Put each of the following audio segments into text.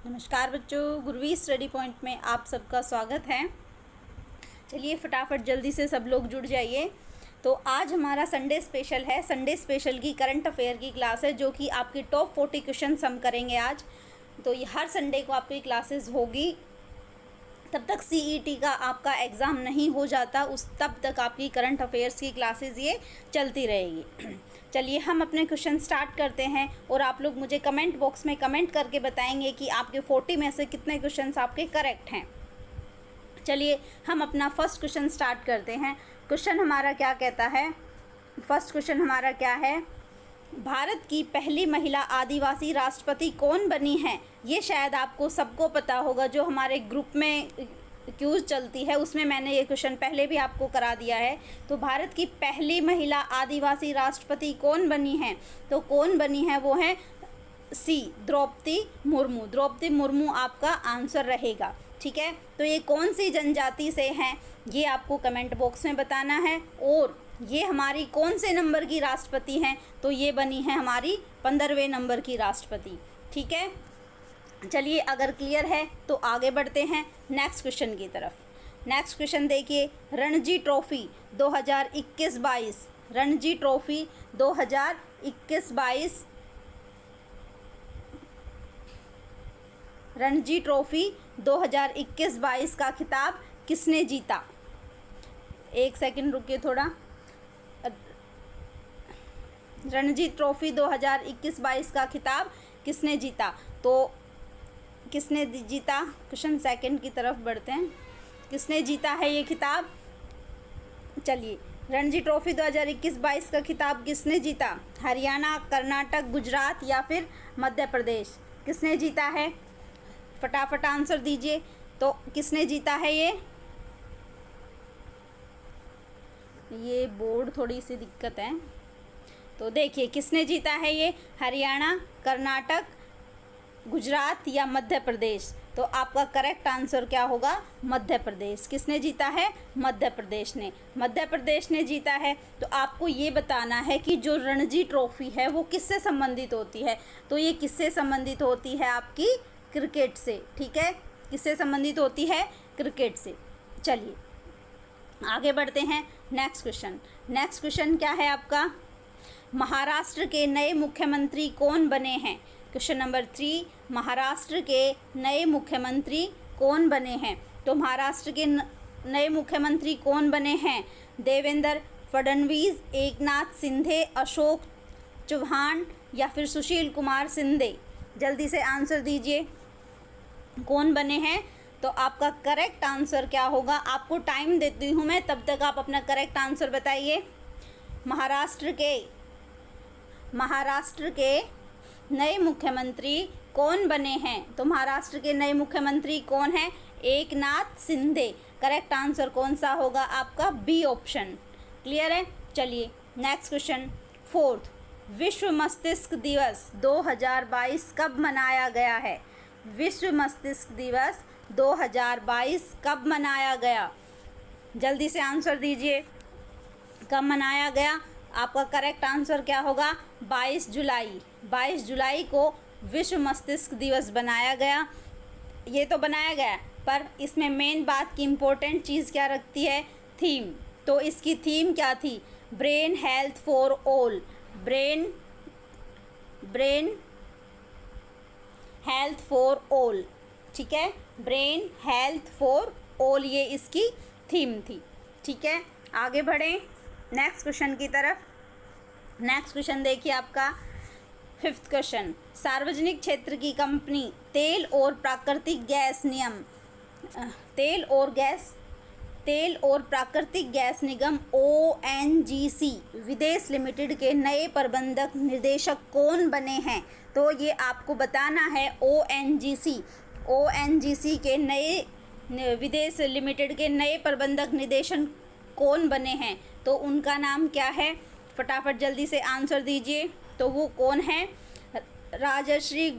नमस्कार बच्चों, गुरवी study point में आप सबका स्वागत है। चलिए फटाफट जल्दी से सब लोग जुड़ जाइए। तो आज हमारा संडे स्पेशल है। संडे स्पेशल की करंट अफेयर की क्लास है जो कि आपके टॉप 40 क्वेश्चन हम करेंगे आज। तो ये हर संडे को आपकी क्लासेस होगी। तब तक सीईटी का आपका एग्ज़ाम नहीं हो जाता तब तक आपकी करंट अफेयर्स की क्लासेस ये चलती रहेगी। चलिए हम अपने क्वेश्चन स्टार्ट करते हैं और आप लोग मुझे कमेंट बॉक्स में कमेंट करके बताएंगे कि आपके 40 में से कितने क्वेश्चंस आपके करेक्ट हैं। चलिए हम अपना फर्स्ट क्वेश्चन स्टार्ट करते हैं। क्वेश्चन हमारा क्या कहता है? फर्स्ट क्वेश्चन हमारा क्या है? भारत की पहली महिला आदिवासी राष्ट्रपति कौन बनी हैं? ये शायद आपको सबको पता होगा। जो हमारे ग्रुप में क्यूज चलती है उसमें मैंने ये क्वेश्चन पहले भी आपको करा दिया है। तो भारत की पहली महिला आदिवासी राष्ट्रपति कौन बनी है? तो कौन बनी है वो है सी, द्रौपदी मुर्मू। द्रौपदी मुर्मू आपका आंसर रहेगा। ठीक है, तो ये कौन सी जनजाति से हैं ये आपको कमेंट बॉक्स में बताना है। और ये हमारी कौन से नंबर की राष्ट्रपति हैं? तो ये बनी है हमारी 15वें नंबर की राष्ट्रपति। ठीक है, चलिए अगर क्लियर है तो आगे बढ़ते हैं नेक्स्ट क्वेश्चन की तरफ। नेक्स्ट क्वेश्चन देखिए, Ranji trophy 2021-22, Ranji trophy 2021-22, Ranji trophy 2021-22 का खिताब किसने जीता? एक सेकंड रुकिए थोड़ा। रणजी ट्रॉफी 2021-22 का खिताब किसने जीता? तो किसने जीता? क्वेश्चन सेकंड की तरफ बढ़ते हैं। किसने जीता है ये खिताब? चलिए, रणजी ट्रॉफी 2021-22 का खिताब किसने जीता? हरियाणा, कर्नाटक, गुजरात या फिर मध्य प्रदेश? किसने जीता है? फटाफट आंसर दीजिए। तो किसने जीता है ये बोर्ड थोड़ी सी दिक्कत है। तो देखिए किसने जीता है ये? हरियाणा, कर्नाटक, गुजरात या मध्य प्रदेश? तो आपका करेक्ट आंसर क्या होगा? मध्य प्रदेश। किसने जीता है? मध्य प्रदेश ने। मध्य प्रदेश ने जीता है। तो आपको ये बताना है कि जो रणजी ट्रॉफी है वो किससे संबंधित होती है? तो ये किससे संबंधित होती है? आपकी क्रिकेट से। ठीक है, किससे संबंधित होती है? क्रिकेट से। चलिए आगे बढ़ते हैं नेक्स्ट क्वेश्चन। नेक्स्ट क्वेश्चन क्या है आपका? महाराष्ट्र के नए मुख्यमंत्री कौन बने हैं? क्वेश्चन नंबर 3, महाराष्ट्र के नए मुख्यमंत्री कौन बने हैं? तो महाराष्ट्र के नए मुख्यमंत्री कौन बने हैं? देवेंद्र फडणवीस, एकनाथ शिंदे, अशोक चौहान या फिर सुशील कुमार शिंदे? जल्दी से आंसर दीजिए, कौन बने हैं? तो आपका करेक्ट आंसर क्या होगा? आपको टाइम देती हूँ मैं, तब तक आप अपना करेक्ट आंसर बताइए। महाराष्ट्र के नए मुख्यमंत्री कौन बने हैं? तो महाराष्ट्र के नए मुख्यमंत्री कौन हैं? एकनाथ शिंदे। करेक्ट आंसर कौन सा होगा? आपका बी ऑप्शन। क्लियर है? चलिए नेक्स्ट क्वेश्चन, फोर्थ, विश्व मस्तिष्क दिवस 2022 कब मनाया गया है? विश्व मस्तिष्क दिवस 2022 कब मनाया गया? जल्दी से आंसर दीजिए, कब मनाया गया? आपका करेक्ट आंसर क्या होगा? 22 जुलाई। 22 जुलाई को विश्व मस्तिष्क दिवस बनाया गया। ये तो बनाया गया, पर इसमें मेन बात की इम्पोर्टेंट चीज़ क्या रखती है? थीम। तो इसकी थीम क्या थी? Brain health for all. Brain health for all. ठीक है, ब्रेन हेल्थ फॉर ऑल ये इसकी थीम थी। ठीक है, आगे बढ़ें नेक्स्ट क्वेश्चन की तरफ। नेक्स्ट क्वेश्चन देखिए आपका फिफ्थ क्वेश्चन, सार्वजनिक क्षेत्र की कंपनी तेल और प्राकृतिक गैस निगम ONGC विदेश लिमिटेड के नए प्रबंधक निर्देशक कौन बने हैं? तो ये आपको बताना है। ONGC के नए विदेश लिमिटेड के नए प्रबंधक निदेशक कौन बने हैं? तो उनका नाम क्या है? फटाफट जल्दी से आंसर दीजिए। तो वो कौन है? राजश्री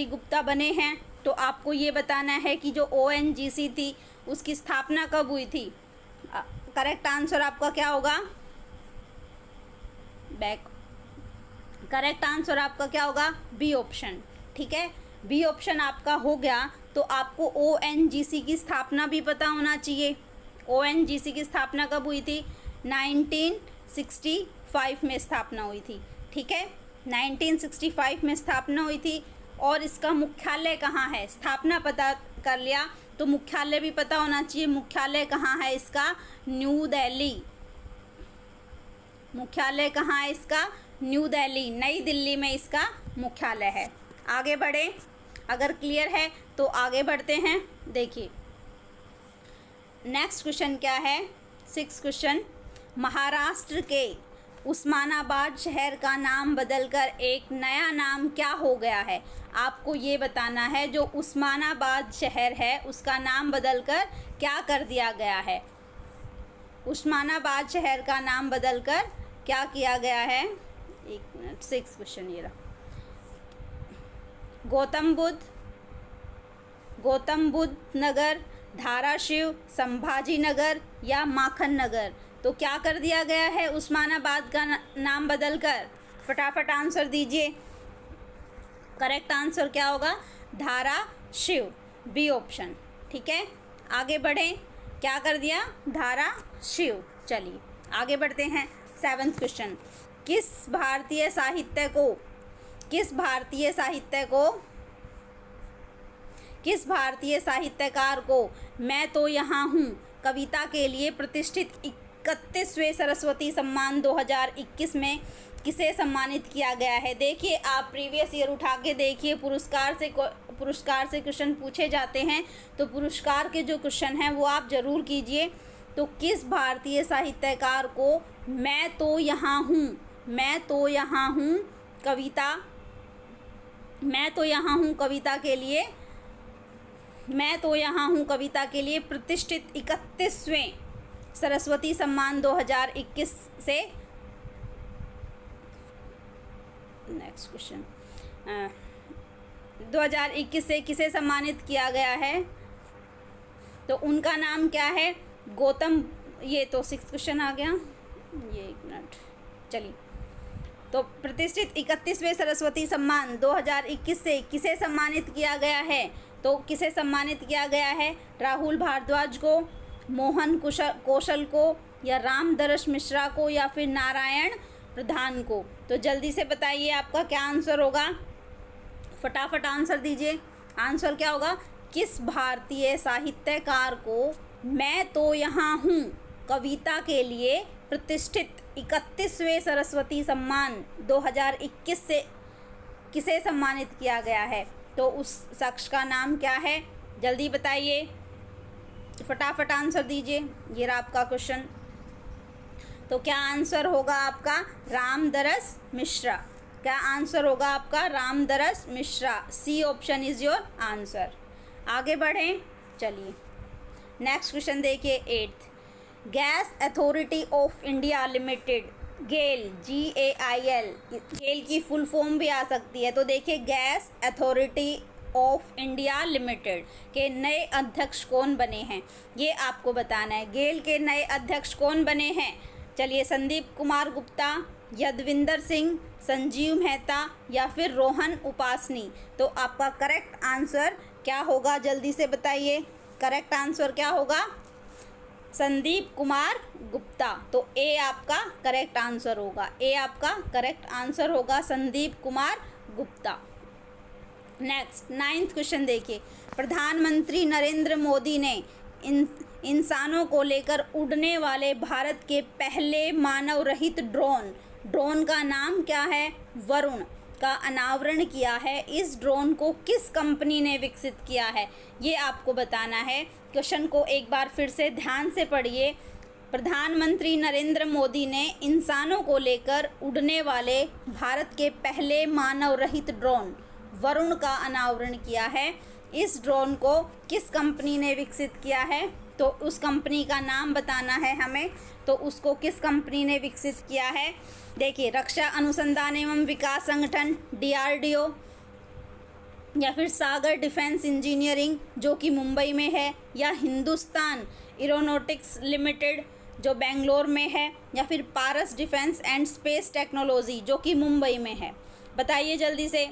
गुप्ता बने हैं। तो आपको ये बताना है कि जो ONGC थी उसकी स्थापना कब हुई थी? करेक्ट आंसर आपका क्या होगा? बैक करेक्ट आंसर आपका क्या होगा? B option. ठीक है, बी ऑप्शन आपका हो गया। तो आपको ONGC की स्थापना भी पता होना चाहिए। ONGC की स्थापना कब हुई थी? 1965 में स्थापना हुई थी। ठीक है, 1965 में स्थापना हुई थी। और इसका मुख्यालय कहाँ है? स्थापना पता कर लिया तो मुख्यालय भी पता होना चाहिए। मुख्यालय कहाँ है इसका? न्यू दिल्ली। मुख्यालय कहाँ है इसका? न्यू दिल्ली, नई दिल्ली में इसका मुख्यालय है। आगे बढ़े, अगर क्लियर है तो आगे बढ़ते हैं। देखिए नेक्स्ट क्वेश्चन क्या है? 6 क्वेश्चन। महाराष्ट्र के उस्मानाबाद शहर का नाम बदलकर एक नया नाम क्या हो गया है? आपको ये बताना है। जो उस्मानाबाद शहर है उसका नाम बदलकर क्या कर दिया गया है? उस्मानाबाद शहर का नाम बदलकर क्या किया गया है? एक मिनट, 6 क्वेश्चन ये रहा। गौतम बुद्ध नगर, धाराशिव, संभाजी नगर या माखन नगर? तो क्या कर दिया गया है उस्मानाबाद का नाम बदलकर? फटाफट आंसर दीजिए। करेक्ट आंसर क्या होगा? Dharashiv, B option. ठीक है, आगे बढ़ें। क्या कर दिया? धाराशिव। चलिए आगे बढ़ते हैं। 7th question. किस भारतीय साहित्यकार को मैं तो यहाँ हूँ कविता के लिए प्रतिष्ठित 31वें सरस्वती सम्मान 2021 में किसे सम्मानित किया गया है? देखिए आप प्रीवियस ईयर उठा के देखिए, पुरस्कार से क्वेश्चन पूछे जाते हैं तो पुरस्कार के जो क्वेश्चन हैं वो आप ज़रूर कीजिए। तो किस भारतीय साहित्यकार को मैं तो यहाँ हूँ कविता के लिए प्रतिष्ठित 31वें सरस्वती सम्मान 2021 से नेक्स्ट क्वेश्चन 2021 से किसे सम्मानित किया गया है? तो उनका नाम क्या है? गौतम। ये तो 6th क्वेश्चन आ गया, ये एक मिनट। चलिए, तो प्रतिष्ठित 31वें सरस्वती सम्मान 2021 से किसे सम्मानित किया गया है? तो किसे सम्मानित किया गया है? राहुल भारद्वाज को, मोहन कौशल को, या रामदरस मिश्रा को, या फिर नारायण प्रधान को? तो जल्दी से बताइए आपका क्या आंसर होगा? फटाफट आंसर दीजिए। आंसर क्या होगा? किस भारतीय साहित्यकार को मैं तो यहाँ हूँ कविता के लिए प्रतिष्ठित 31वें सरस्वती सम्मान 2021 से किसे सम्मानित किया गया है? तो उस शख्स का नाम क्या है? जल्दी बताइए, फटाफट आंसर दीजिए। ये रहा आपका क्वेश्चन। तो क्या आंसर होगा आपका? रामदरस मिश्रा। क्या आंसर होगा आपका? Ramdaras Mishra. C option is your answer. आगे बढ़ें। चलिए नेक्स्ट क्वेश्चन देखिए 8th। Gas authority of India limited, GAIL, GAIL, GAIL की फुल फॉर्म भी आ सकती है। तो देखिए gas authority of India limited के नए अध्यक्ष कौन बने हैं, ये आपको बताना है। गेल के नए अध्यक्ष कौन बने हैं? चलिए, संदीप कुमार गुप्ता, यदविंदर सिंह, संजीव मेहता, या फिर रोहन उपासनी? तो आपका करेक्ट आंसर क्या होगा? जल्दी से बताइए। करेक्ट आंसर क्या होगा? संदीप कुमार गुप्ता। तो ए आपका करेक्ट आंसर होगा। ए आपका करेक्ट आंसर होगा, Sandeep Kumar Gupta. Next 9th question देखिए। प्रधानमंत्री नरेंद्र मोदी ने इंसानों को लेकर उड़ने वाले भारत के पहले मानव रहित ड्रोन का नाम क्या है? वरुण का अनावरण किया है। इस ड्रोन को किस कंपनी ने विकसित किया है, ये आपको बताना है। क्वेश्चन को एक बार फिर से ध्यान से पढ़िए। प्रधानमंत्री नरेंद्र मोदी ने इंसानों को लेकर उड़ने वाले भारत के पहले मानव रहित ड्रोन वरुण का अनावरण किया है। इस ड्रोन को किस कंपनी ने विकसित किया है? तो उस कंपनी का नाम बताना है हमें। तो उसको किस कंपनी ने विकसित किया है? देखिए, रक्षा अनुसंधान एवं विकास संगठन DRDO, या फिर सागर डिफेंस इंजीनियरिंग जो कि मुंबई में है, या हिंदुस्तान एरोनॉटिक्स लिमिटेड जो बेंगलोर में है, या फिर पारस डिफेंस एंड स्पेस टेक्नोलॉजी जो कि मुंबई में है? बताइए जल्दी से।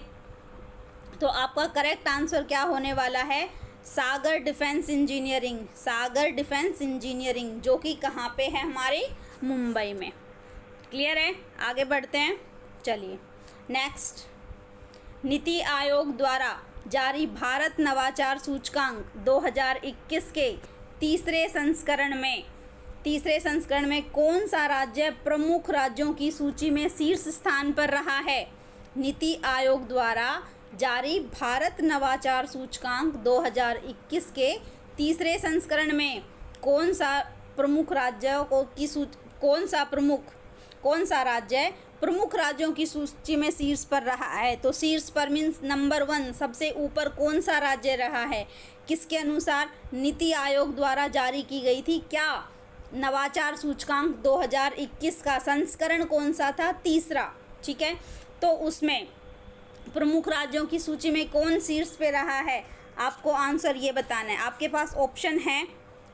तो आपका करेक्ट आंसर क्या होने वाला है? सागर डिफेंस इंजीनियरिंग। सागर डिफेंस इंजीनियरिंग जो कि कहाँ पे है? हमारी मुंबई में। क्लियर है? आगे बढ़ते हैं। चलिए नेक्स्ट, नीति आयोग द्वारा जारी भारत नवाचार सूचकांक 2021 के तीसरे संस्करण में कौन सा राज्य प्रमुख राज्यों की सूची में शीर्ष स्थान पर रहा है? नीति आयोग द्वारा जारी भारत नवाचार सूचकांक 2021 के तीसरे संस्करण में कौन सा राज्य प्रमुख राज्यों की सूची में शीर्ष पर रहा है? तो शीर्ष पर मीन्स नंबर 1, सबसे ऊपर कौन सा राज्य रहा है? किसके अनुसार? नीति आयोग द्वारा जारी की गई थी क्या? नवाचार सूचकांक 2021 का संस्करण कौन सा था? तीसरा। ठीक है, तो उसमें प्रमुख राज्यों की सूची में कौन शीर्ष पे रहा है? आपको आंसर ये बताना है। आपके पास ऑप्शन है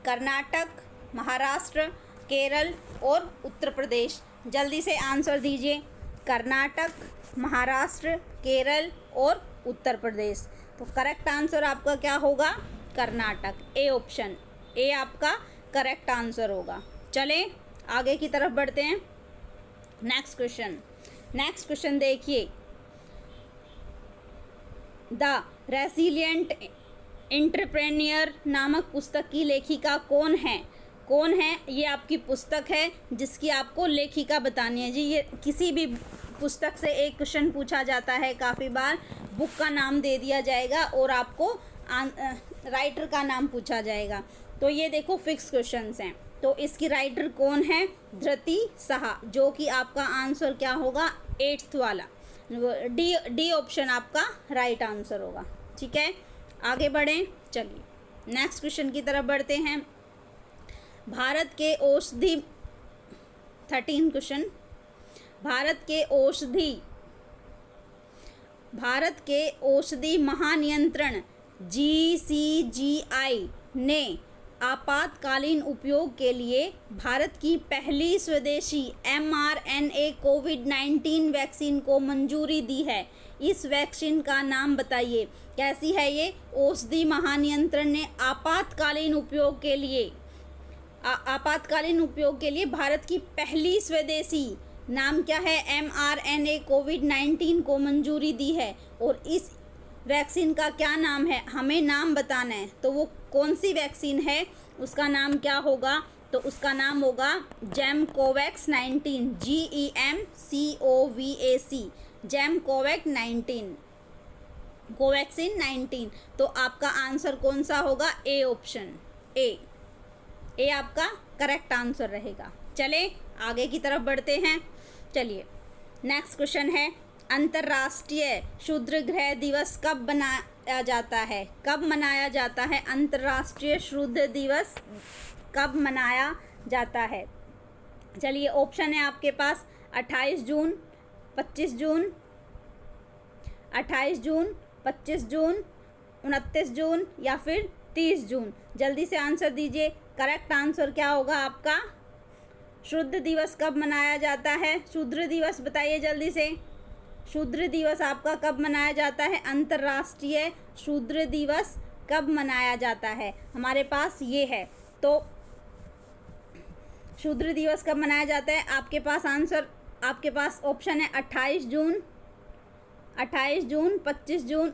कर्नाटक, महाराष्ट्र, केरल और उत्तर प्रदेश। जल्दी से आंसर दीजिए। कर्नाटक, महाराष्ट्र, केरल और उत्तर प्रदेश। तो करेक्ट आंसर आपका क्या होगा? कर्नाटक। ए ऑप्शन, ए आपका करेक्ट आंसर होगा। चलें आगे की तरफ बढ़ते हैं। नेक्स्ट क्वेश्चन देखिए। द रेसिलिएंट एंटरप्रेन्योर नामक पुस्तक की लेखिका कौन है? ये आपकी पुस्तक है जिसकी आपको लेखिका बतानी है जी। ये किसी भी पुस्तक से एक क्वेश्चन पूछा जाता है, काफ़ी बार बुक का नाम दे दिया जाएगा और आपको राइटर का नाम पूछा जाएगा। तो ये देखो फिक्स क्वेश्चंस हैं। तो इसकी राइटर कौन है? धृति साहा, जो कि आपका आंसर क्या होगा? 8th वाला, डी ऑप्शन आपका राइट आंसर होगा। ठीक है, आगे बढ़ें। चलिए नेक्स्ट क्वेश्चन की तरफ बढ़ते हैं। भारत के औषधि 13 क्वेश्चन। भारत के औषधि महानियंत्रण GCGI ने आपातकालीन उपयोग के लिए भारत की पहली स्वदेशी mRNA कोविड-19 वैक्सीन को मंजूरी दी है। इस वैक्सीन का नाम बताइए। कैसी है ये? औषधि महानियंत्रण ने आपातकालीन उपयोग के लिए भारत की पहली स्वदेशी, नाम क्या है? mRNA कोविड-19 को मंजूरी दी है। और इस वैक्सीन का क्या नाम है? हमें नाम बताना है। तो वो कौन सी वैक्सीन है? उसका नाम क्या होगा? तो उसका नाम होगा जेमकोवैक्स 19, GEMCOVAC, जेमकोवैक्स 19, कोवैक्सीन 19। तो आपका आंसर कौन सा होगा? ए ऑप्शन, ए आपका करेक्ट आंसर रहेगा। चले आगे की तरफ बढ़ते हैं। चलिए नेक्स्ट क्वेश्चन है, अंतर्राष्ट्रीय क्षुद्रग्रह दिवस कब मनाया जाता है? अंतर्राष्ट्रीय क्षुद्र दिवस कब मनाया जाता है? चलिए ऑप्शन है आपके पास 28 जून, 25 जून, 28 जून, 25 जून, 29 जून या फिर 30 जून। जल्दी से आंसर दीजिए। करेक्ट आंसर क्या होगा आपका? क्षुद्र दिवस कब मनाया जाता है? क्षुद्र दिवस बताइए जल्दी से। क्षुद्र दिवस आपका कब मनाया जाता है? अंतर्राष्ट्रीय क्षुद्र दिवस कब मनाया जाता है? हमारे पास ये है। तो क्षुद्र दिवस कब मनाया जाता है? आपके पास आंसर, आपके पास ऑप्शन है 28 जून, 25 जून,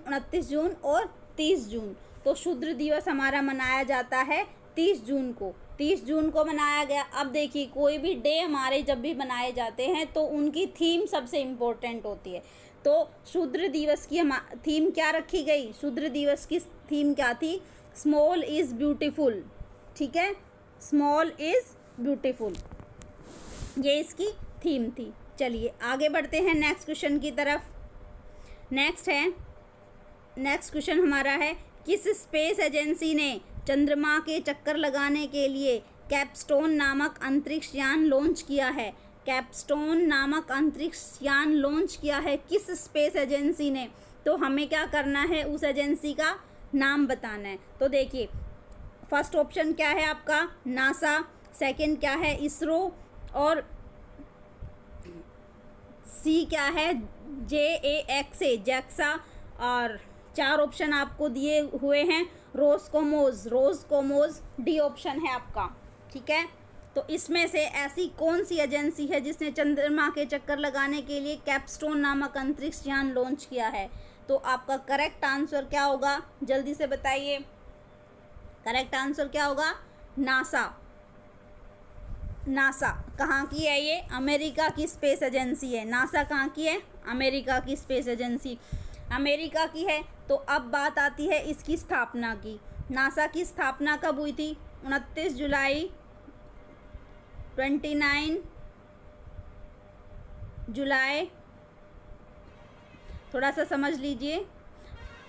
29 जून और 30 जून। तो क्षुद्र दिवस हमारा मनाया जाता है 30 जून को। 30 जून को मनाया गया। अब देखिए कोई भी डे हमारे जब भी बनाए जाते हैं तो उनकी थीम सबसे इम्पोर्टेंट होती है। तो क्षुद्र दिवस की थीम क्या रखी गई? क्षुद्र दिवस की थीम क्या थी? Small is beautiful. ठीक है, स्मॉल इज़ ब्यूटीफुल, ये इसकी थीम थी। चलिए आगे बढ़ते हैं नेक्स्ट क्वेश्चन की तरफ। नेक्स्ट क्वेश्चन हमारा है, किस स्पेस एजेंसी ने चंद्रमा के चक्कर लगाने के लिए कैपस्टोन नामक अंतरिक्ष यान लॉन्च किया है? कैपस्टोन नामक अंतरिक्ष यान लॉन्च किया है किस स्पेस एजेंसी ने? तो हमें क्या करना है? उस एजेंसी का नाम बताना है। तो देखिए फर्स्ट ऑप्शन क्या है आपका? नासा, सेकंड क्या है इसरो, और सी क्या है JAXA जैक्सा, और 4 ऑप्शन आपको दिए हुए हैं रोस्कोमोज डी ऑप्शन है आपका। ठीक है, तो इसमें से ऐसी कौन सी एजेंसी है जिसने चंद्रमा के चक्कर लगाने के लिए कैपस्टोन नामक अंतरिक्ष यान लॉन्च किया है? तो आपका करेक्ट आंसर क्या होगा, जल्दी से बताइए। करेक्ट आंसर क्या होगा? नासा। नासा कहाँ की है ये? अमेरिका की स्पेस एजेंसी है। नासा कहाँ की है? अमेरिका की स्पेस एजेंसी अमेरिका की है। तो अब बात आती है इसकी स्थापना की। नासा की स्थापना कब हुई थी? 29 जुलाई 29 जुलाई, थोड़ा सा समझ लीजिए,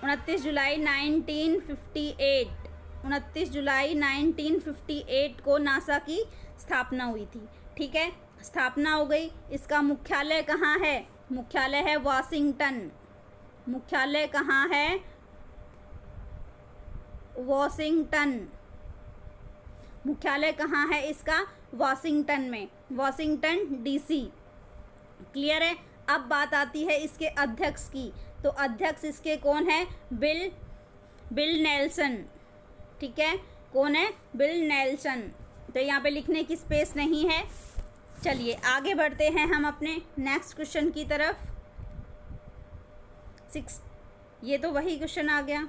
29 जुलाई 1958, 29 जुलाई 1958 को नासा की स्थापना हुई थी। ठीक है, स्थापना हो गई। इसका मुख्यालय कहाँ है? मुख्यालय है वाशिंगटन। मुख्यालय कहाँ है? वॉशिंगटन। मुख्यालय कहाँ है इसका? वॉशिंगटन में, वॉशिंगटन DC। क्लियर है? अब बात आती है इसके अध्यक्ष की। तो अध्यक्ष इसके कौन है? Bill Nelson. ठीक है, कौन है? Bill Nelson. तो यहाँ पे लिखने की स्पेस नहीं है। चलिए आगे बढ़ते हैं हम अपने नेक्स्ट क्वेश्चन की तरफ। 6, ये तो वही क्वेश्चन आ गया।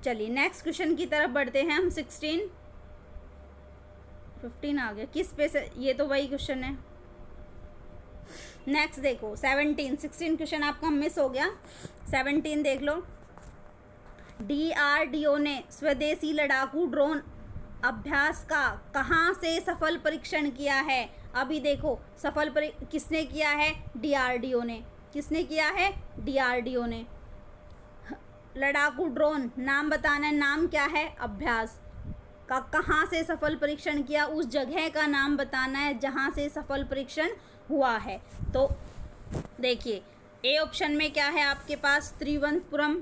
चलिए नेक्स्ट क्वेश्चन की तरफ बढ़ते हैं हम। 16, 15 आ गया, किस पे से? ये तो वही क्वेश्चन है। नेक्स्ट देखो 17, 16 क्वेश्चन आपका मिस हो गया। 17 देख लो। DRDO ने स्वदेशी लड़ाकू ड्रोन अभ्यास का कहाँ से सफल परीक्षण किया है? अभी देखो किसने किया है? DRDO ने। किसने किया है? DRDO ने। लड़ाकू ड्रोन नाम बताना है, नाम क्या है? अभ्यास का कहाँ से सफल परीक्षण किया, उस जगह का नाम बताना है जहाँ से सफल परीक्षण हुआ है। तो देखिए ए ऑप्शन में क्या है आपके पास? त्रिवेंद्रपुरम,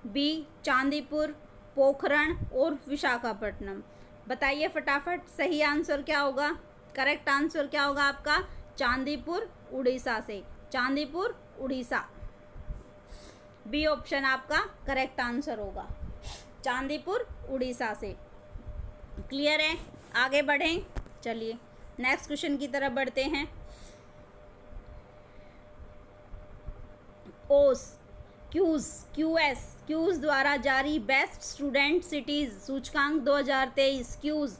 बी चांदीपुर, पोखरण और विशाखापट्टनम। बताइए फटाफट सही आंसर क्या होगा? करेक्ट आंसर क्या होगा आपका? चांदीपुर उड़ीसा से। चांदीपुर उड़ीसा, बी ऑप्शन आपका करेक्ट आंसर होगा, चांदीपुर उड़ीसा से। क्लियर है? आगे बढ़ें। चलिए नेक्स्ट क्वेश्चन की तरफ बढ़ते हैं। क्यूज द्वारा जारी बेस्ट स्टूडेंट सिटीज़ सूचकांक 2023, QS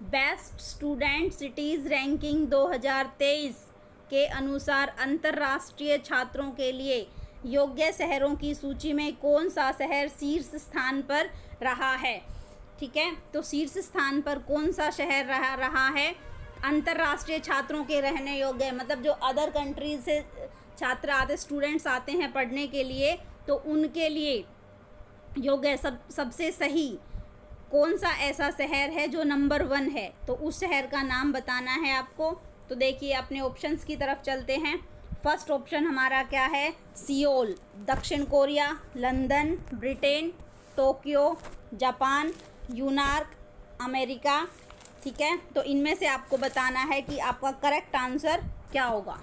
best student cities ranking 2023 के अनुसार अंतर्राष्ट्रीय छात्रों के लिए योग्य शहरों की सूची में कौन सा शहर शीर्ष स्थान पर रहा है? ठीक है, तो शीर्ष स्थान पर कौन सा शहर रहा है? अंतर्राष्ट्रीय छात्रों के रहने योग्य, मतलब जो अदर कंट्रीज से छात्र आते, स्टूडेंट्स आते हैं पढ़ने के लिए, तो उनके लिए योग्य सबसे सही कौन सा ऐसा शहर है जो नंबर 1 है? तो उस शहर का नाम बताना है आपको। तो देखिए अपने ऑप्शंस की तरफ चलते हैं। फर्स्ट ऑप्शन हमारा क्या है? सियोल दक्षिण Korea, London Britain, Tokyo Japan, New York America. ठीक है, तो इनमें से आपको बताना है कि आपका करेक्ट आंसर क्या होगा।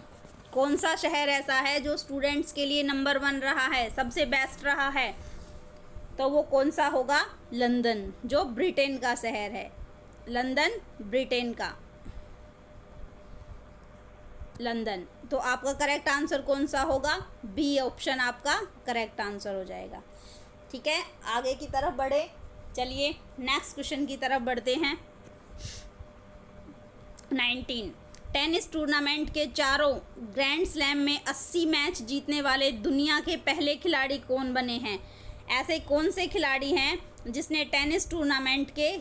कौन सा शहर ऐसा है जो स्टूडेंट्स के लिए नंबर 1 रहा है, सबसे बेस्ट रहा है? तो वो कौन सा होगा? लंदन, जो ब्रिटेन का शहर है। लंदन ब्रिटेन का, लंदन। तो आपका करेक्ट आंसर कौन सा होगा? बी ऑप्शन आपका करेक्ट आंसर हो जाएगा। ठीक है, आगे की तरफ बढ़े। चलिए नेक्स्ट क्वेश्चन की तरफ बढ़ते हैं। 19, टेनिस टूर्नामेंट के चारों ग्रैंड स्लैम में 80 मैच जीतने वाले दुनिया के पहले खिलाड़ी कौन बने हैं? ऐसे कौन से खिलाड़ी हैं जिसने टेनिस टूर्नामेंट के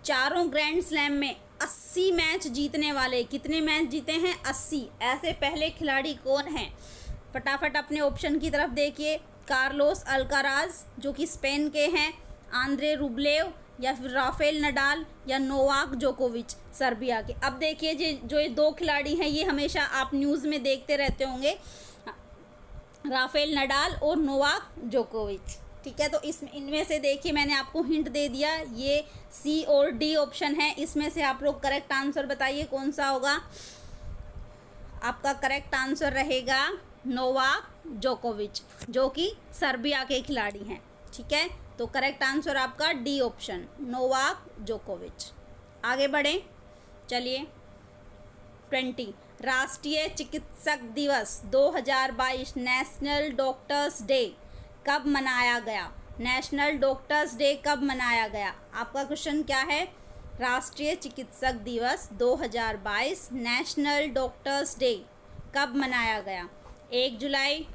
चारों ग्रैंड स्लैम में 80 मैच जीतने वाले, कितने मैच जीते हैं? 80। ऐसे पहले खिलाड़ी कौन हैं? फटाफट अपने ऑप्शन की तरफ देखिए। कार्लोस अल्काराज जो कि स्पेन के हैं, आंद्रे रुब्लेव, या फिर राफेल नडाल, या नोवाक जोकोविच सर्बिया के। अब देखिए जो ये 2 खिलाड़ी हैं, ये हमेशा आप न्यूज़ में देखते रहते होंगे, राफेल नडाल और नोवाक जोकोविच। ठीक है, तो इनमें से देखिए मैंने आपको हिंट दे दिया, ये सी और डी ऑप्शन है, इसमें से आप लोग करेक्ट आंसर बताइए कौन सा होगा। आपका करेक्ट आंसर रहेगा नोवाक जोकोविच, जो कि सर्बिया के खिलाड़ी हैं। ठीक है, तो करेक्ट आंसर आपका डी ऑप्शन, नोवाक जोकोविच। आगे बढ़ें, चलिए 20 राष्ट्रीय चिकित्सक दिवस 2022 नेशनल डॉक्टर्स डे कब मनाया गया। नेशनल डॉक्टर्स डे कब मनाया गया। आपका क्वेश्चन क्या है, राष्ट्रीय चिकित्सक दिवस 2022 नेशनल डॉक्टर्स डे कब मनाया गया। 1 जुलाई,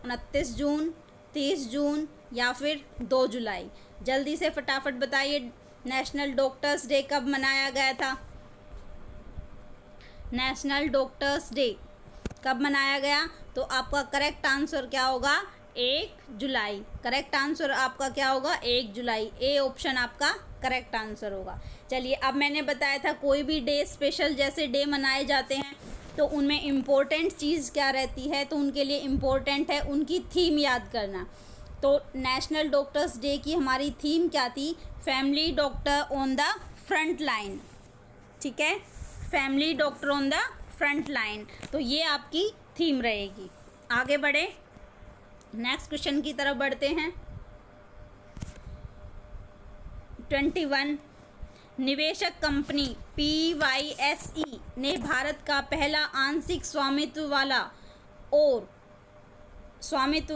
29 जून, 30 जून या फिर 2 जुलाई। जल्दी से फटाफट बताइए, नेशनल डॉक्टर्स डे कब मनाया गया था। नेशनल डॉक्टर्स डे कब मनाया गया, तो आपका करेक्ट आंसर क्या होगा, 1 जुलाई। करेक्ट आंसर आपका क्या होगा, 1 जुलाई। ए ऑप्शन आपका करेक्ट आंसर होगा। चलिए, अब मैंने बताया था कोई भी डे स्पेशल जैसे डे मनाए जाते हैं तो उनमें इम्पोर्टेंट चीज़ क्या रहती है, तो उनके लिए इम्पोर्टेंट है उनकी थीम याद करना। तो नेशनल डॉक्टर्स डे की हमारी थीम क्या थी, family doctor on the front line. ठीक है, family doctor on the front line, तो ये आपकी थीम रहेगी। आगे बढ़े, नेक्स्ट क्वेश्चन की तरफ बढ़ते हैं। 21 निवेशक कंपनी PYSE ने भारत का पहला आंशिक स्वामित्व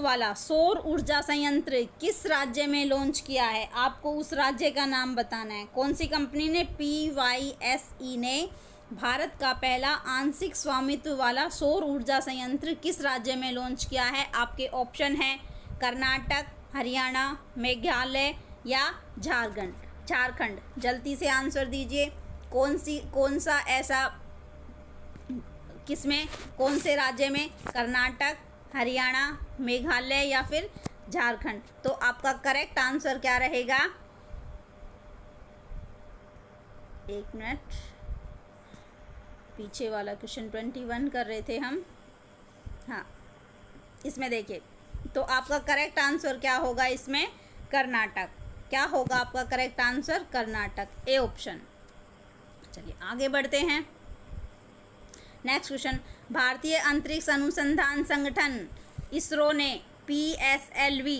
वाला सौर ऊर्जा संयंत्र किस राज्य में लॉन्च किया है। आपको उस राज्य का नाम बताना है। कौन सी कंपनी ने, PYSE ने भारत का पहला आंशिक स्वामित्व वाला सौर ऊर्जा संयंत्र किस राज्य में लॉन्च किया है। आपके ऑप्शन हैं कर्नाटक, हरियाणा, मेघालय या झारखंड। जल्दी से आंसर दीजिए, कौन सा ऐसा, किसमें, कौन से राज्य में, कर्नाटक, हरियाणा, मेघालय या फिर झारखंड। तो आपका करेक्ट आंसर क्या रहेगा, एक मिनट, पीछे वाला क्वेश्चन 21 कर रहे थे हम। हाँ, इसमें देखिए, तो आपका करेक्ट आंसर क्या होगा, इसमें कर्नाटक। क्या होगा आपका correct answer, Karnataka, A option. चलिए आगे बढ़ते हैं। नेक्स्ट क्वेश्चन, भारतीय अंतरिक्ष अनुसंधान संगठन इसरो ने PSLV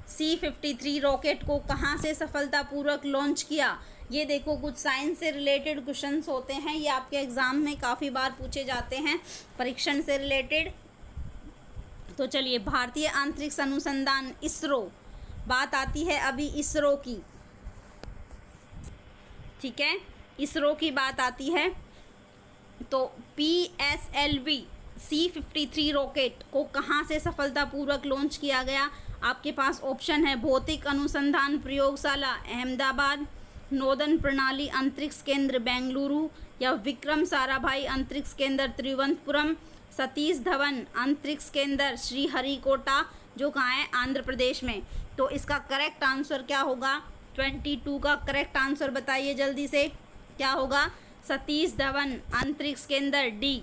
C-53 रॉकेट को कहाँ से सफलतापूर्वक लॉन्च किया। ये देखो, कुछ साइंस से रिलेटेड क्वेश्चंस होते हैं, ये आपके एग्जाम में काफ़ी बार पूछे जाते हैं, परीक्षण से रिलेटेड। तो चलिए, भारतीय अंतरिक्ष अनुसंधान इसरो, बात आती है अभी इसरो की। ठीक है, इसरो की बात आती है। तो PSLV C-53 रॉकेट को कहाँ से सफलतापूर्वक लॉन्च किया गया। आपके पास ऑप्शन है भौतिक अनुसंधान प्रयोगशाला अहमदाबाद, नौदन प्रणाली अंतरिक्ष केंद्र बेंगलुरु या विक्रम साराभाई अंतरिक्ष केंद्र तिरुवनंतपुरम, सतीश धवन अंतरिक्ष केंद्र श्रीहरिकोटा, जो कहाँ है, आंध्र प्रदेश में। तो इसका करेक्ट आंसर क्या होगा, 22 का करेक्ट आंसर बताइए जल्दी से, क्या होगा, सतीश धवन अंतरिक्ष केंद्र, डी,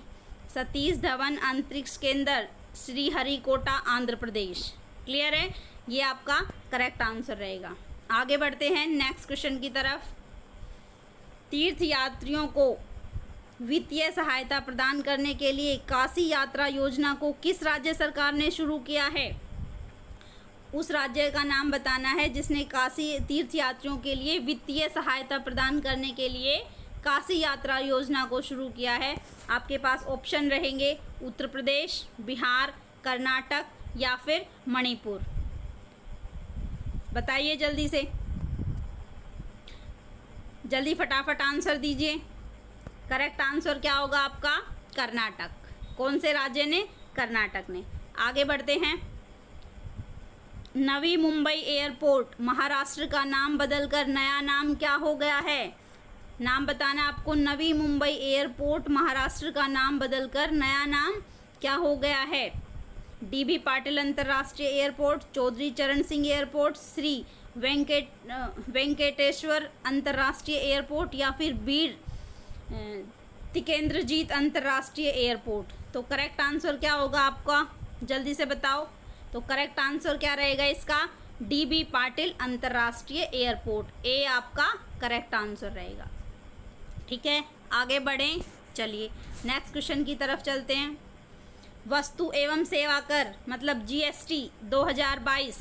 सतीश धवन अंतरिक्ष केंद्र श्रीहरिकोटा, आंध्र प्रदेश। क्लियर है, ये आपका करेक्ट आंसर रहेगा। आगे बढ़ते हैं नेक्स्ट क्वेश्चन की तरफ। तीर्थ यात्रियों को वित्तीय सहायता प्रदान करने के लिए काशी यात्रा योजना को किस राज्य सरकार ने शुरू किया है। उस राज्य का नाम बताना है जिसने काशी तीर्थ यात्रियों के लिए वित्तीय सहायता प्रदान करने के लिए काशी यात्रा योजना को शुरू किया है। आपके पास ऑप्शन रहेंगे उत्तर प्रदेश, बिहार, कर्नाटक या फिर मणिपुर। बताइए जल्दी से, जल्दी फटाफट आंसर दीजिए। करेक्ट आंसर क्या होगा आपका, कर्नाटक। कौन से राज्य ने, कर्नाटक ने। आगे बढ़ते हैं। नवी मुंबई एयरपोर्ट महाराष्ट्र का नाम बदलकर नया नाम क्या हो गया है। नाम बताना आपको, नवी मुंबई एयरपोर्ट महाराष्ट्र का नाम बदलकर नया नाम क्या हो गया है। DB पाटिल अंतर्राष्ट्रीय एयरपोर्ट, चौधरी चरण सिंह एयरपोर्ट, श्री वेंकटेश्वर अंतर्राष्ट्रीय एयरपोर्ट या फिर वीर तिकेंद्रजीत अंतर्राष्ट्रीय एयरपोर्ट। तो करेक्ट आंसर क्या होगा आपका, जल्दी से बताओ। तो करेक्ट आंसर क्या रहेगा इसका, DB पाटिल अंतर्राष्ट्रीय एयरपोर्ट। ए आपका करेक्ट आंसर रहेगा। ठीक है, आगे बढ़ें। चलिए नेक्स्ट क्वेश्चन की तरफ चलते हैं। वस्तु एवं सेवा कर मतलब GST 2022,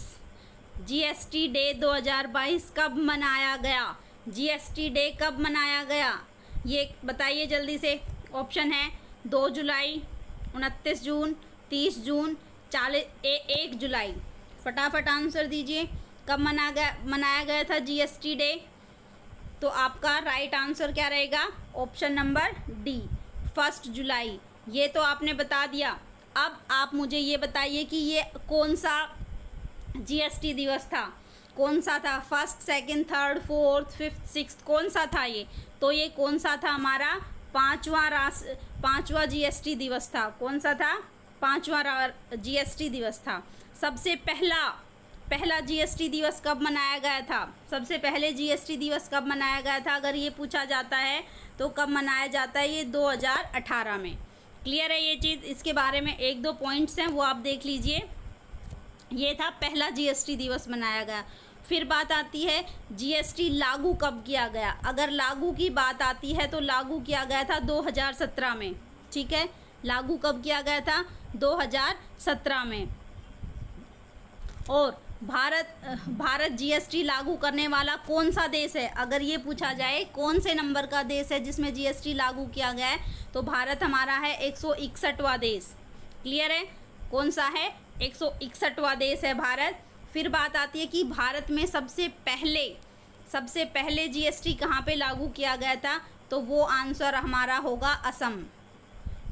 GST डे 2022 कब मनाया गया? GST डे कब मनाया गया ये बताइए जल्दी से। ऑप्शन है 2 जुलाई, 29 जून, 30 जून, 1 जुलाई। फटाफट आंसर दीजिए, कब मनाया गया था GST डे? तो आपका राइट आंसर क्या रहेगा? ऑप्शन नंबर डी, 1 जुलाई। ये तो आपने बता दिया। अब आप मुझे ये बताइए कि ये कौन सा GST दिवस था, कौन सा था? 1st, 2nd, 3rd, 4th, 5th, 6th कौन सा था ये? तो ये कौन सा था? हमारा पाँचवा GST दिवस था। कौन सा था? 5वां GST दिवस था। सबसे पहला GST दिवस कब मनाया गया था? सबसे पहले GST दिवस कब मनाया गया था अगर ये पूछा जाता है तो कब मनाया जाता है? ये 2018 में। क्लियर है ये चीज़? इसके बारे में 1-2 पॉइंट्स हैं वो आप देख लीजिए। ये था पहला GST दिवस मनाया गया। फिर बात आती है GST लागू कब किया गया। अगर लागू की बात आती है तो लागू किया गया था 2017 में। ठीक है, लागू कब किया गया था? 2017 में। और भारत GST लागू करने वाला कौन सा देश है? अगर ये पूछा जाए कौन से नंबर का देश है जिसमें GST लागू किया गया है, तो भारत हमारा है 161वां देश। क्लियर है? कौन सा है? 161वां देश है भारत। फिर बात आती है कि भारत में सबसे पहले GST कहाँ पे लागू किया गया था? तो वो आंसर हमारा होगा असम।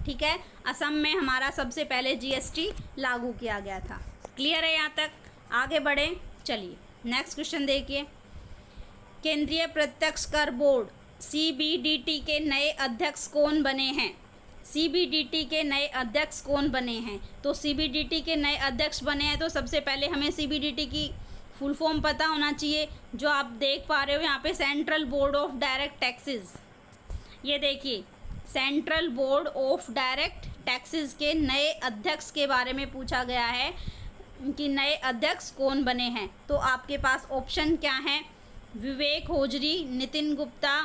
ठीक है, असम में हमारा सबसे पहले GST लागू किया गया था। क्लियर है यहाँ तक? आगे बढ़ें। चलिए नेक्स्ट क्वेश्चन देखिए। केंद्रीय प्रत्यक्ष कर बोर्ड CBDT के नए अध्यक्ष कौन बने हैं? CBDT के नए अध्यक्ष कौन बने हैं? तो CBDT के नए अध्यक्ष बने हैं तो सबसे पहले हमें CBDT की फुल फॉर्म पता होना चाहिए, जो आप देख पा रहे हो यहाँ पे, central board of direct taxes. ये देखिए, central board of direct taxes के नए अध्यक्ष के बारे में पूछा गया है कि नए अध्यक्ष कौन बने हैं। तो आपके पास ऑप्शन क्या हैं? विवेक होजरी, नितिन गुप्ता,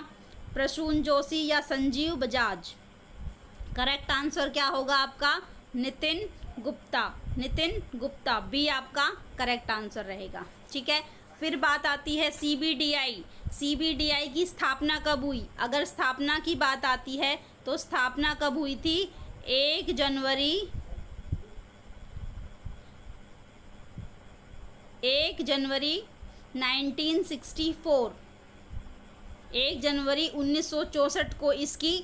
प्रसून जोशी या संजीव बजाज। करेक्ट आंसर क्या होगा आपका? नितिन गुप्ता। बी आपका करेक्ट आंसर रहेगा। ठीक है, फिर बात आती है CBDI की स्थापना कब हुई? अगर स्थापना की बात आती है तो स्थापना कब हुई थी? 1 जनवरी 1964। 1 जनवरी 1964 को इसकी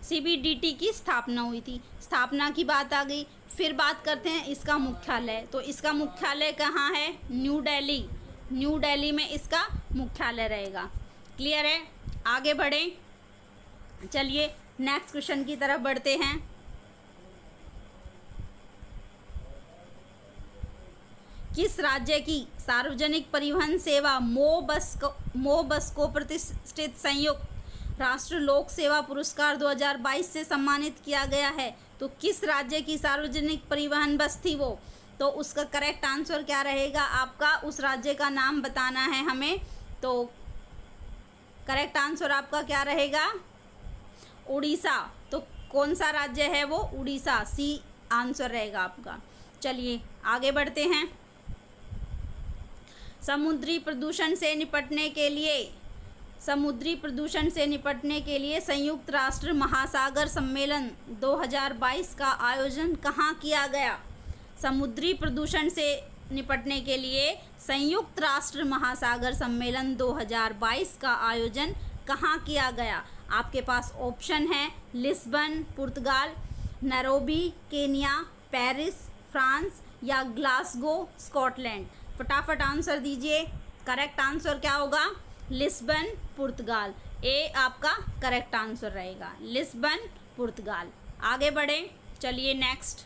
CBDT की स्थापना हुई थी। स्थापना की बात आ गई। फिर बात करते हैं इसका मुख्यालय। तो इसका मुख्यालय कहाँ है? न्यू दिल्ली में इसका मुख्यालय रहेगा। क्लियर है? आगे बढ़ें। चलिए नेक्स्ट क्वेश्चन की तरफ बढ़ते हैं। किस राज्य की सार्वजनिक परिवहन सेवा मो बस को प्रतिष्ठित संयुक्त राष्ट्र लोक सेवा पुरस्कार 2022 से सम्मानित किया गया है? तो किस राज्य की सार्वजनिक परिवहन बस थी वो? तो उसका करेक्ट आंसर क्या रहेगा आपका? उस राज्य का नाम बताना है हमें। तो करेक्ट आंसर आपका क्या रहेगा? उड़ीसा। तो कौन सा राज्य है वो? उड़ीसा। सी आंसर रहेगा आपका। चलिए आगे बढ़ते हैं। समुद्री प्रदूषण से निपटने के लिए संयुक्त राष्ट्र महासागर सम्मेलन 2022 का आयोजन कहाँ किया गया? समुद्री प्रदूषण से निपटने के लिए संयुक्त राष्ट्र महासागर सम्मेलन 2022 का आयोजन कहाँ किया गया? आपके पास ऑप्शन है लिस्बन पुर्तगाल, नैरोबी केन्या, पेरिस फ्रांस या ग्लासगो स्कॉटलैंड। फटाफट आंसर दीजिए। करेक्ट आंसर क्या होगा? लिस्बन पुर्तगाल। ए आपका करेक्ट आंसर रहेगा, लिस्बन पुर्तगाल। आगे बढ़ें। चलिए नेक्स्ट।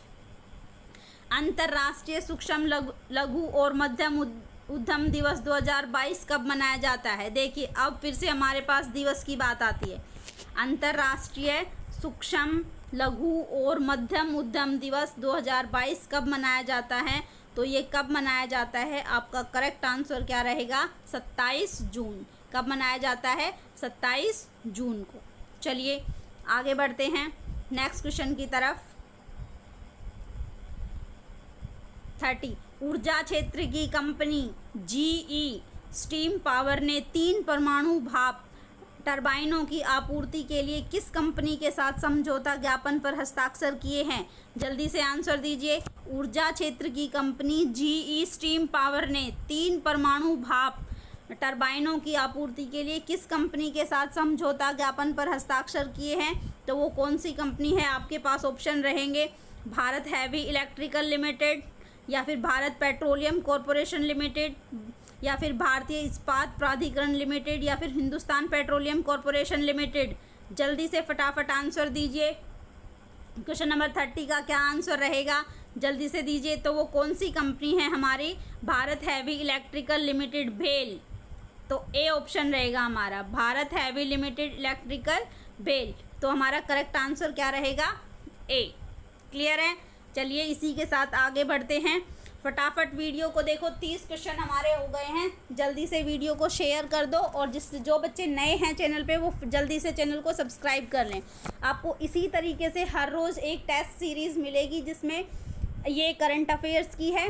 अंतर्राष्ट्रीय सूक्ष्म लघु और मध्यम उद्यम दिवस 2022 कब मनाया जाता है? देखिए अब फिर से हमारे पास दिवस की बात आती है। अंतर्राष्ट्रीय सूक्ष्म लघु और मध्यम उद्यम दिवस 2022 कब मनाया जाता है? तो ये कब मनाया जाता है? आपका करेक्ट आंसर क्या रहेगा? 27 जून। कब मनाया जाता है? 27 जून को। चलिए आगे बढ़ते हैं नेक्स्ट क्वेश्चन की तरफ। 30, ऊर्जा क्षेत्र की कंपनी जीई स्टीम पावर ने 3 परमाणु भाप टरबाइनों की आपूर्ति के लिए किस कंपनी के साथ समझौता ज्ञापन पर हस्ताक्षर किए हैं? जल्दी से आंसर दीजिए। ऊर्जा क्षेत्र की कंपनी जीई स्टीम पावर ने 3 परमाणु भाप टरबाइनों की आपूर्ति के लिए किस कंपनी के साथ समझौता ज्ञापन पर हस्ताक्षर किए हैं? तो वो कौन सी कंपनी है? आपके पास ऑप्शन रहेंगे भारत हैवी इलेक्ट्रिकल लिमिटेड, या फिर भारत पेट्रोलियम कॉरपोरेशन लिमिटेड, या फिर भारतीय इस्पात प्राधिकरण लिमिटेड, या फिर हिंदुस्तान पेट्रोलियम कॉरपोरेशन लिमिटेड। जल्दी से फटाफट आंसर दीजिए। क्वेश्चन नंबर 30 का क्या आंसर रहेगा? जल्दी से दीजिए। तो वो कौन सी कंपनी है हमारी? भारत हैवी इलेक्ट्रिकल लिमिटेड, भेल। तो ए ऑप्शन रहेगा हमारा, भारत हैवी लिमिटेड इलेक्ट्रिकल भेल। तो हमारा करेक्ट आंसर क्या रहेगा? ए। क्लियर है? चलिए इसी के साथ आगे बढ़ते हैं। फटाफट वीडियो को देखो, 30 क्वेश्चन हमारे हो गए हैं। जल्दी से वीडियो को शेयर कर दो, और जो बच्चे नए हैं चैनल पे वो जल्दी से चैनल को सब्सक्राइब कर लें। आपको इसी तरीके से हर रोज़ एक टेस्ट सीरीज़ मिलेगी जिसमें ये करंट अफेयर्स की है,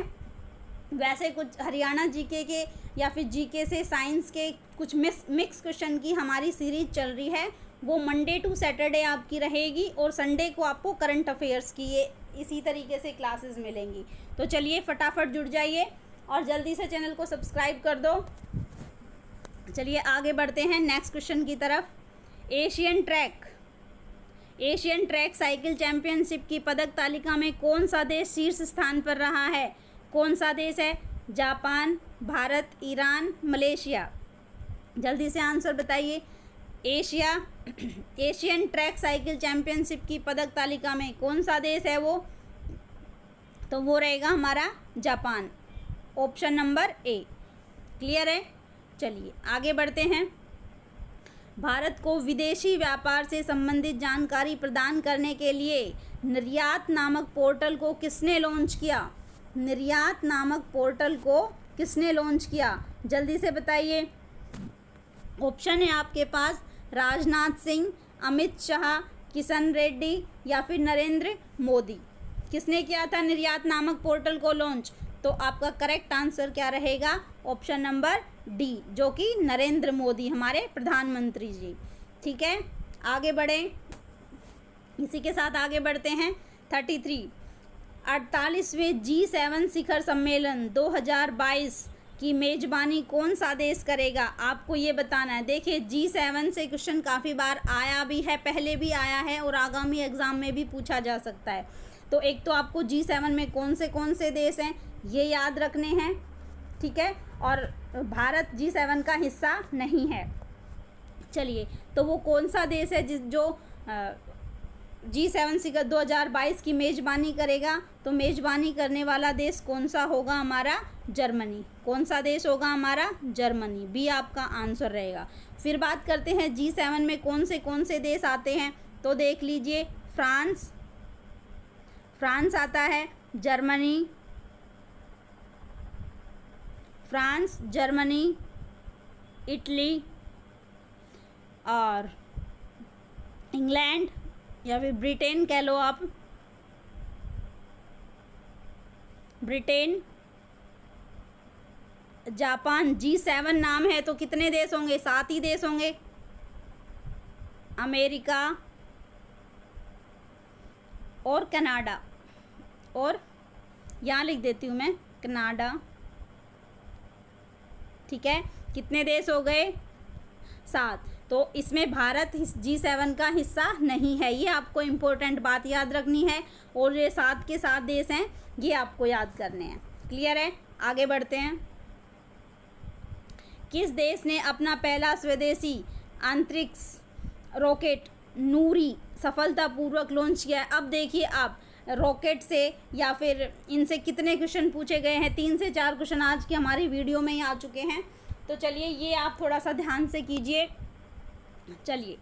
वैसे कुछ हरियाणा जीके के या फिर जीके से साइंस के कुछ मिक्स क्वेश्चन की हमारी सीरीज चल रही है। वो मंडे टू सैटरडे आपकी रहेगी, और संडे को आपको करंट अफेयर्स की ये इसी तरीके से क्लासेस मिलेंगी। तो चलिए फटाफट जुड़ जाइए और जल्दी से चैनल को सब्सक्राइब कर दो। चलिए आगे बढ़ते हैं नेक्स्ट क्वेश्चन की तरफ। एशियन ट्रैक साइकिल चैंपियनशिप की पदक तालिका में कौन सा देश शीर्ष स्थान पर रहा है? कौन सा देश है? Japan, Bharat, Iran, Malaysia. जल्दी से आंसर बताइए। एशियन ट्रैक साइकिल चैंपियनशिप की पदक तालिका में कौन सा देश है वो? तो वो रहेगा हमारा Japan, option number A. Clear है? चलिए आगे बढ़ते हैं। भारत को विदेशी व्यापार से संबंधित जानकारी प्रदान करने के लिए निर्यात नामक पोर्टल को किसने लॉन्च किया? निर्यात नामक पोर्टल को किसने लॉन्च किया? जल्दी से बताइए। ऑप्शन है आपके पास राजनाथ सिंह, अमित शाह, किशन रेड्डी, या फिर नरेंद्र मोदी। किसने किया था निर्यात नामक पोर्टल को लॉन्च? तो आपका करेक्ट आंसर क्या रहेगा? ऑप्शन नंबर डी, जो कि नरेंद्र मोदी हमारे प्रधानमंत्री जी। ठीक है, आगे बढ़ें। इसी के साथ आगे बढ़ते हैं। 33, 48वें G7 शिखर सम्मेलन 2022 की मेज़बानी कौन सा देश करेगा? आपको ये बताना है। देखिए G7 से क्वेश्चन काफ़ी बार आया भी है, पहले भी आया है, और आगामी एग्ज़ाम में भी पूछा जा सकता है। तो एक तो आपको G7 में कौन से देश हैं ये याद रखने हैं, ठीक है, और भारत G7 का हिस्सा नहीं है। चलिए, तो वो कौन सा देश है जो G7 शिखर 2022 की मेज़बानी करेगा? तो मेज़बानी करने वाला देश कौन सा होगा? हमारा जर्मनी। कौन सा देश होगा? हमारा जर्मनी। बी आपका आंसर रहेगा। फिर बात करते हैं G7 में कौन से देश आते हैं। तो देख लीजिए, फ्रांस आता है, जर्मनी, इटली और इंग्लैंड, या फिर ब्रिटेन कह लो आप, ब्रिटेन, जापान। G7 नाम है तो कितने देश होंगे? 7 ही देश होंगे। अमेरिका और कनाडा, और यहाँ लिख देती हूँ मैं कनाडा। ठीक है, कितने देश हो गए? 7। तो इसमें भारत G7 का हिस्सा नहीं है, ये आपको इम्पोर्टेंट बात याद रखनी है। और ये 7 के 7 देश हैं, ये आपको याद करने हैं। क्लियर है? आगे बढ़ते हैं। किस देश ने अपना पहला स्वदेशी अंतरिक्ष रॉकेट नूरी सफलतापूर्वक लॉन्च किया है? अब देखिए आप, रॉकेट से या फिर इनसे कितने क्वेश्चन पूछे गए हैं? 3 से 4 क्वेश्चन आज की हमारी वीडियो में ही आ चुके हैं। तो चलिए ये आप थोड़ा सा ध्यान से कीजिए। चलिए,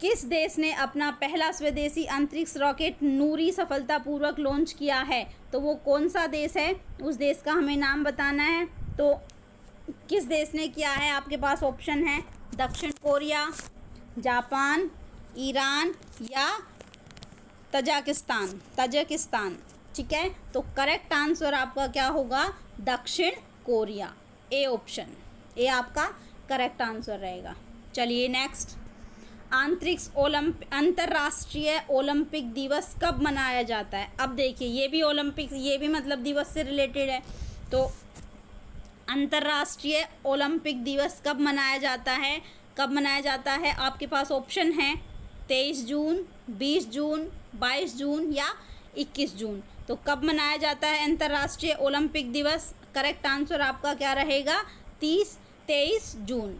किस देश ने अपना पहला स्वदेशी अंतरिक्ष रॉकेट नूरी सफलतापूर्वक लॉन्च किया है? तो वो कौन सा देश है, उस देश का हमें नाम बताना है। तो किस देश ने किया है, आपके पास ऑप्शन है दक्षिण कोरिया, जापान, ईरान या तजाकिस्तान। ठीक है, तो करेक्ट आंसर आपका क्या होगा, दक्षिण कोरिया, ए ऑप्शन, ए आपका करेक्ट आंसर रहेगा। चलिए नेक्स्ट, अंतर्राष्ट्रीय ओलंपिक दिवस कब मनाया जाता है? अब देखिए ये भी ओलंपिक, ये भी मतलब दिवस से रिलेटेड है। तो अंतर्राष्ट्रीय ओलंपिक दिवस कब मनाया जाता है? आपके पास ऑप्शन है 23 जून, 20 जून, 22 जून या 21 जून। तो कब मनाया जाता है अंतर्राष्ट्रीय ओलंपिक दिवस? करेक्ट आंसर आपका क्या रहेगा, 23 जून,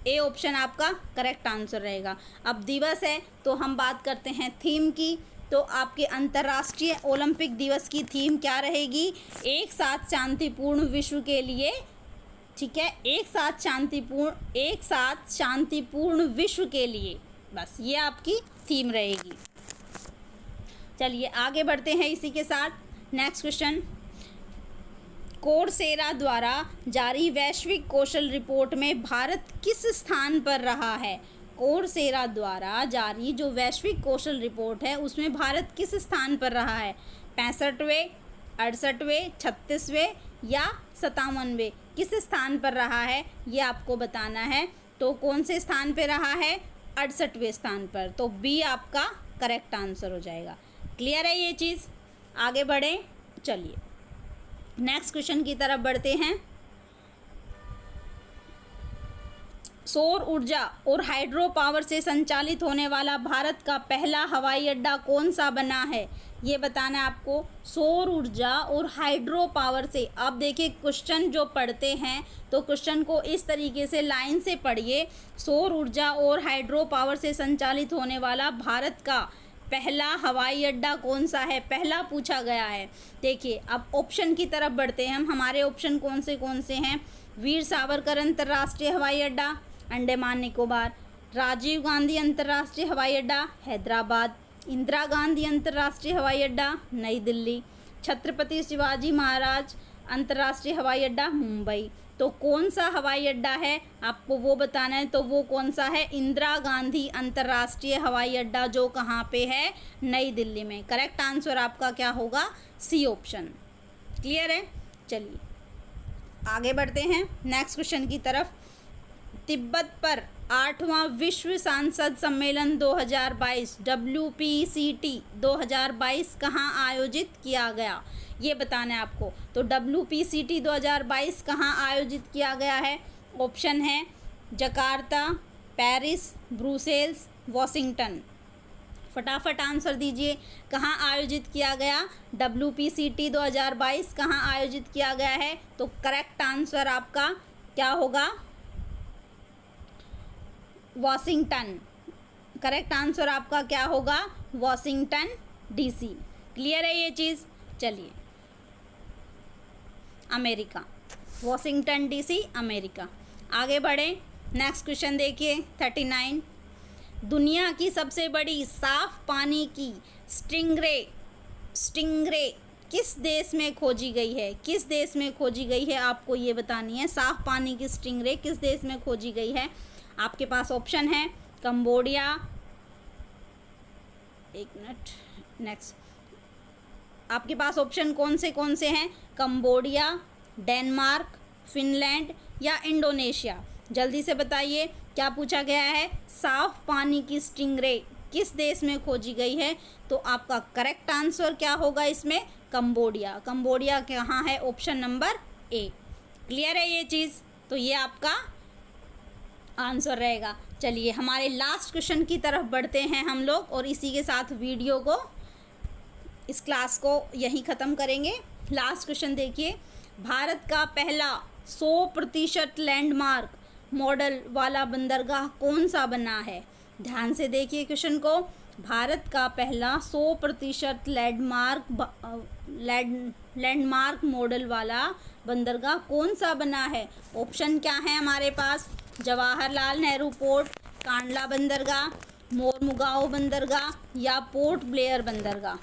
ए ऑप्शन आपका करेक्ट आंसर रहेगा। अब दिवस है तो हम बात करते हैं थीम की। तो आपके अंतर्राष्ट्रीय ओलंपिक दिवस की थीम क्या रहेगी, एक साथ शांतिपूर्ण विश्व के लिए। ठीक है, एक साथ शांतिपूर्ण विश्व के लिए, बस ये आपकी थीम रहेगी। चलिए आगे बढ़ते हैं इसी के साथ। नेक्स्ट क्वेश्चन, कोर्सेरा द्वारा जारी वैश्विक कौशल रिपोर्ट में भारत किस स्थान पर रहा है? कोर्सेरा द्वारा जारी जो वैश्विक कौशल रिपोर्ट है उसमें भारत किस स्थान पर रहा है? 65वें, 68वें, 36वें या 57वें, किस स्थान पर रहा है ये आपको बताना है। तो कौन से स्थान पे रहा है? 68वें स्थान पर, तो बी आपका करेक्ट आंसर हो जाएगा। क्लियर है ये चीज़? आगे बढ़ें, चलिए नेक्स्ट क्वेश्चन की तरफ बढ़ते हैं। सौर ऊर्जा और हाइड्रो पावर से संचालित होने वाला भारत का पहला हवाई अड्डा कौन सा बना है? ये बताना है आपको। सौर ऊर्जा और हाइड्रो पावर से, आप देखिए क्वेश्चन जो पढ़ते हैं तो क्वेश्चन को इस तरीके से लाइन से पढ़िए। सौर ऊर्जा और हाइड्रो पावर से संचालित होने वाला भारत का पहला हवाई अड्डा कौन सा है, पहला पूछा गया है। देखिए अब ऑप्शन की तरफ बढ़ते हैं हम। हमारे ऑप्शन कौन से हैं? वीर सावरकर अंतर्राष्ट्रीय हवाई अड्डा अंडमान निकोबार, राजीव गांधी अंतर्राष्ट्रीय हवाई अड्डा हैदराबाद, इंदिरा गांधी अंतर्राष्ट्रीय हवाई अड्डा नई दिल्ली, छत्रपति शिवाजी महाराज अंतर्राष्ट्रीय हवाई अड्डा मुंबई। तो कौन सा हवाई अड्डा है आपको वो बताना है। तो वो कौन सा है? इंदिरा गांधी अंतर्राष्ट्रीय हवाई अड्डा, जो कहाँ पे है? नई दिल्ली में। करेक्ट आंसर आपका क्या होगा? C option. क्लियर है? चलिए आगे बढ़ते हैं नेक्स्ट क्वेश्चन की तरफ। तिब्बत पर 8वां विश्व सांसद सम्मेलन 2022 WPCT 2022 कहाँ आयोजित किया गया? ये बताना है आपको। तो WPCT 2022 कहाँ आयोजित किया गया है? ऑप्शन है जकार्ता, पेरिस, ब्रुसेल्स, वॉशिंगटन। फटाफट आंसर दीजिए, कहाँ आयोजित किया गया? WPCT 2022 कहाँ आयोजित किया गया है? तो करेक्ट आंसर आपका क्या होगा? वॉशिंगटन। करेक्ट आंसर आपका क्या होगा? Washington DC। क्लियर है ये चीज़? चलिए अमेरिका, वॉशिंगटन DC अमेरिका। आगे बढ़े, नेक्स्ट क्वेश्चन देखिए 39। दुनिया की सबसे बड़ी साफ पानी की स्टिंगरे किस देश में खोजी गई है? किस देश में खोजी गई है आपको ये बतानी है। साफ पानी की स्टिंगरे किस देश में खोजी गई है? आपके पास ऑप्शन है कंबोडिया, एक मिनट, नेक्स्ट आपके पास ऑप्शन कौन से हैं? कंबोडिया, डेनमार्क, फिनलैंड या इंडोनेशिया। जल्दी से बताइए क्या पूछा गया है? साफ पानी की स्टिंगरे किस देश में खोजी गई है? तो आपका करेक्ट आंसर क्या होगा इसमें? कंबोडिया। कंबोडिया कहाँ है? Option number A. क्लियर है ये चीज़? तो ये आपका आंसर रहेगा। चलिए हमारे लास्ट क्वेश्चन की तरफ बढ़ते हैं हम लोग, और इसी के साथ वीडियो को, इस क्लास को यहीं ख़त्म करेंगे। लास्ट क्वेश्चन देखिए, भारत का पहला 100% लैंडमार्क मॉडल वाला बंदरगाह कौन सा बना है? ध्यान से देखिए क्वेश्चन को। भारत का पहला 100% लैंडमार्क मॉडल वाला बंदरगाह कौन सा बना है? ऑप्शन क्या है हमारे पास? जवाहरलाल नेहरू पोर्ट, कांडला बंदरगाह, मोरमुगाओ बंदरगाह या पोर्ट ब्लेयर बंदरगाह।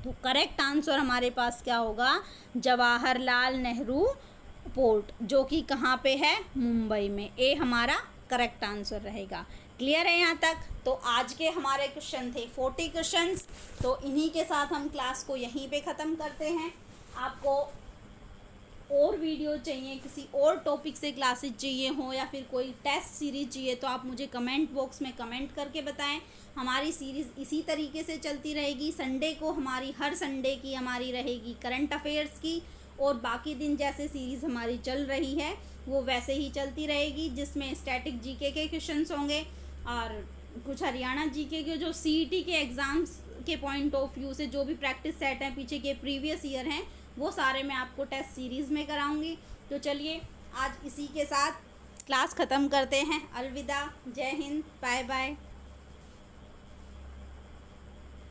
तो करेक्ट आंसर हमारे पास क्या होगा, जवाहरलाल नेहरू पोर्ट, जो कि कहाँ पे है, मुंबई में। ए हमारा करेक्ट आंसर रहेगा। क्लियर है यहाँ तक? तो आज के हमारे क्वेश्चन थे 40 क्वेश्चंस। तो इन्हीं के साथ हम क्लास को यहीं पे ख़त्म करते हैं। आपको और वीडियो चाहिए, किसी और टॉपिक से क्लासेस चाहिए हो या फिर कोई टेस्ट सीरीज चाहिए, तो आप मुझे कमेंट बॉक्स में कमेंट करके बताएं। हमारी सीरीज़ इसी तरीके से चलती रहेगी। संडे को हर संडे की हमारी रहेगी करंट अफेयर्स की, और बाकी दिन जैसे सीरीज़ हमारी चल रही है वो वैसे ही चलती रहेगी, जिसमें स्टैटिक जीके के क्वेश्चंस होंगे और कुछ हरियाणा जीके के जो सीईटी के एग्ज़ाम्स के पॉइंट ऑफ व्यू से जो भी प्रैक्टिस सेट हैं पीछे के प्रीवियस ईयर हैं, वो सारे मैं आपको टेस्ट सीरीज़ में कराऊंगी। तो चलिए आज इसी के साथ क्लास ख़त्म करते हैं। अलविदा, जय हिंद, बाय बाय।